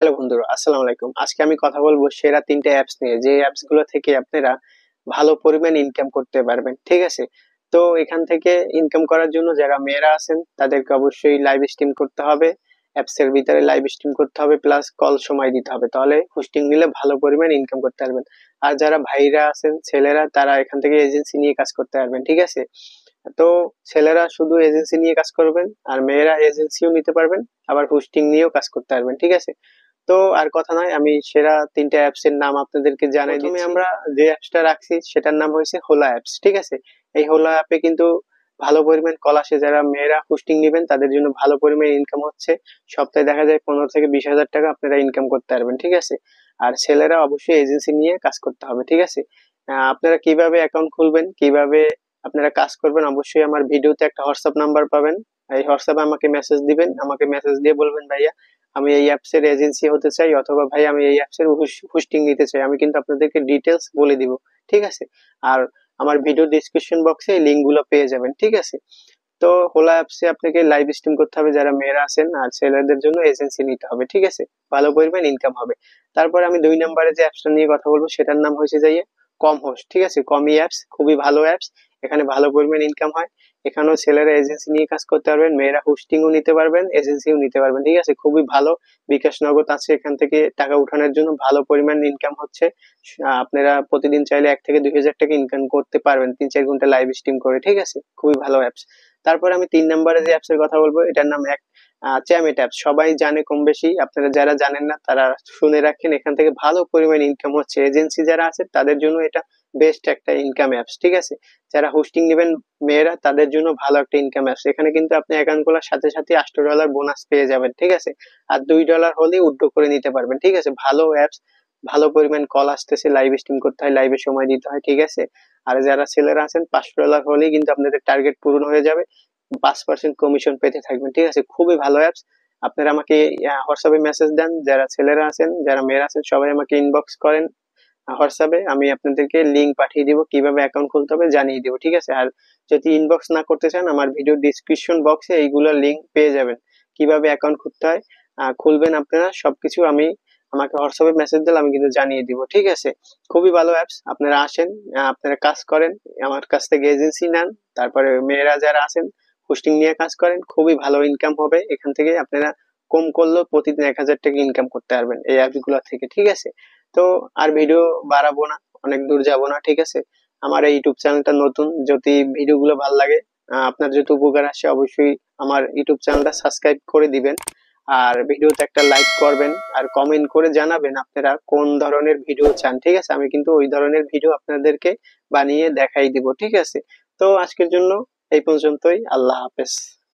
Hello বন্ধুরা, আসসালামু আলাইকুম। আজকে আমি কথা বলবো সেরা ৩ টে অ্যাপস নিয়ে, যে অ্যাপস গুলো থেকে আপনারা ভালো পরিমাণ ইনকাম করতে পারবেন। ঠিক আছে? তো এখান থেকে ইনকাম করার জন্য যারা মেয়েরা আছেন তাদেরকে অবশ্যই লাইভ স্ট্রিম করতে হবে। অ্যাপস এর ভিতরে লাইভ স্ট্রিম করতে হবে, প্লাস কল সময় দিতে হবে। তাহলে হোস্টিং নিলে ভালো পরিমাণ ইনকাম করতে পারবেন। আর যারা ভাইরা আছেন, ছেলেরা, তারা এখান থেকে এজেন্সি নিয়ে কাজ করতে পারবেন। ঠিক আছে? তো ছেলেরা শুধু এজেন্সি নিয়ে কাজ করবেন, আর মেয়েরা এজেন্সিও নিতে পারবেন, আবার হোস্টিং নিয়েও কাজ করতে পারবেন। ঠিক আছে? তো আর কথা নয়, আমি সেরা ৩ টে অ্যাপস এর নাম আপনাদেরকে জানাই দিচ্ছি। প্রথমে আমরা যে অ্যাপসটা রাখছি সেটার নাম হয়েছে হোলা অ্যাপস। ঠিক আছে? এই হোলা অ্যাপে কিন্তু ভালো পরিমাণ কল আসে। যারা মেয়েরা হোস্টিং নিবেন তাদের জন্য ভালো পরিমাণ ইনকাম হচ্ছে। সপ্তাহে দেখা যায় ১৫ থেকে ২০ হাজার টাকা আপনারা ইনকাম করতে পারবেন। ঠিক আছে? আর ছেলেরা অবশ্যই এজেন্সি নিয়ে কাজ করতে হবে। ঠিক আছে? আপনারা কিভাবে অ্যাকাউন্ট খুলবেন, কিভাবে আপনারা কাজ করবেন, অবশ্যই আমার ভিডিওতে একটা হোয়াটসঅ্যাপ নাম্বার পাবেন। এই হোয়াটসঅ্যাপে আমাকে মেসেজ দিবেন, আমাকে মেসেজ দিয়ে বলবেন, ভাইয়া আমি এই অ্যাপস এর এজেন্সি হতে চাই, অথবা ভাই আমি এই অ্যাপস এর হোস্টিং নিতে চাই। আমি কিন্তু আপনাদেরকে ডিটেলস বলে দিব। ঠিক আছে? আর আমার ভিডিও ডেসক্রিপশন বক্সে এই লিংক গুলো পেয়ে যাবেন। ঠিক আছে? তো হোলা অ্যাপসে আপনাকে লাইভ স্ট্রিম করতে হবে যারা মেয়েরা আছেন, আর ছেলেদের জন্য এজেন্সি নিতে হবে। ঠিক আছে? ভালো পরিমাণ ইনকাম হবে। তারপর আমি ২ নম্বরে যে অ্যাপসটা নিয়ে কথা বলবো সেটার নাম হয়েছে যাইয়ে কম হোস্ট। ঠিক আছে? কমি অ্যাপস খুবই ভালো অ্যাপস। এখানে ভালো পরিমাণ ইনকাম হয়। এখানেও ছেলেরা এজেন্সি নিয়ে কাজ করতে পারবেন, মেয়েরা হোস্টিংও নিতে পারবেন, এজেন্সিও নিতে পারবেন। ঠিক আছে? খুবই ভালো। বিকাশ নগদ আছে, এখান থেকে টাকা উঠানোর জন্য ভালো পরিমাণ ইনকাম হচ্ছে। আপনারা প্রতিদিন চাইলে ১ থেকে ২ হাজার টাকা ইনকাম করতে পারবেন ৩-৪ ঘন্টা লাইভ স্ট্রিম করে। ঠিক আছে? খুবই ভালো অ্যাপস। তারপর আমি ৩ নম্বরে যে অ্যাপস এর কথা বলবো এটার নাম চ্যামেট অ্যাপস। সবাই জানে কম বেশি, আপনারা যারা জানেন না তারা শুনে রাখেন। এখান থেকে ভালো পরিমাণ ইনকাম হচ্ছে। এজেন্সি যারা আছে তাদের জন্য এটা বেস্ট একটা ইনকাম অ্যাপস। ঠিক আছে? যারা হোস্টিং নেবেন মেয়েরা, তাদের জন্য ভালো একটা ইনকাম অ্যাপস। এখানে কিন্তু আপনি অ্যাকাউন্ট খোলার সাথে সাথে $৮ বোনাস পেয়ে যাবেন। ঠিক আছে? আর $2 হলেই উইথড্র করে নিতে পারবেন। ঠিক আছে? ভালো অ্যাপস। ভালো পরিমাণ কল আসতেছে, লাইভ স্ট্রিম করতে হয়, লাইভে সময় দিতে হয়। ঠিক আছে? আর যারা ছেলেরা আছেন $5 হলেই কিন্তু আপনাদের টার্গেট পূরণ হয়ে যাবে। ৫% কমিশন পেতে থাকবেন। ঠিক আছে? খুবই ভালো অ্যাপস। আপনারা আমাকে হোয়াটসঅ্যাপে মেসেজ দেন, যারা ছেলেরা আছেন, যারা মেয়েরা আছেন, সবাই আমাকে ইনবক্স করেন হোয়াটসঅ্যাপে। আমি আপনাদেরকে লিংক পাঠিয়ে দিব, কিভাবে অ্যাকাউন্ট খুলতে হবে জানিয়ে দিব। ঠিক আছে? আর যদি ইনবক্স না করতে চান, আমার ভিডিও ডেসক্রিপশন বক্সে এইগুলোর লিংক পেয়ে যাবেন, কিভাবে অ্যাকাউন্ট খুলতে হয়। খুলবেন আপনারা সবকিছু আমি আমাকে হোয়াটসঅ্যাপে মেসেজ দিলে আমি কিন্তু জানিয়ে দিব। ঠিক আছে? খুবই ভালো অ্যাপস। আপনারা আসেন, আপনারা কাজ করেন, আমার কাছ থেকে এজেন্সি নেন। তারপরে মেয়েরা যারা আছেন হোস্টিং নিয়ে কাজ করেন, খুবই ভালো ইনকাম হবে এখান থেকে। আপনারা কম করলেও প্রতিদিন ১ হাজার টাকা ইনকাম করতে পারবেন এই অ্যাপস গুলো থেকে। ঠিক আছে? তো আর ভিডিও বাড়াবো না, অনেক দূর যাব না। ঠিক আছে? আমার এই ইউটিউব চ্যানেলটা নতুন, যদি ভিডিওগুলো ভালো লাগে, আপনার যদি উপকার আসে, অবশ্যই আমার ইউটিউব চ্যানেলটা সাবস্ক্রাইব করে দিবেন। আর ভিডিওতে একটা লাইক করবেন, আর কমেন্ট করে জানাবেন আপনারা কোন ধরনের ভিডিও চান। ঠিক আছে? আমি কিন্তু ওই ধরনের ভিডিও আপনাদেরকে বানিয়ে দেখাই দিব। ঠিক আছে? তো আজকের জন্য এই পর্যন্তই। আল্লাহ হাফেজ।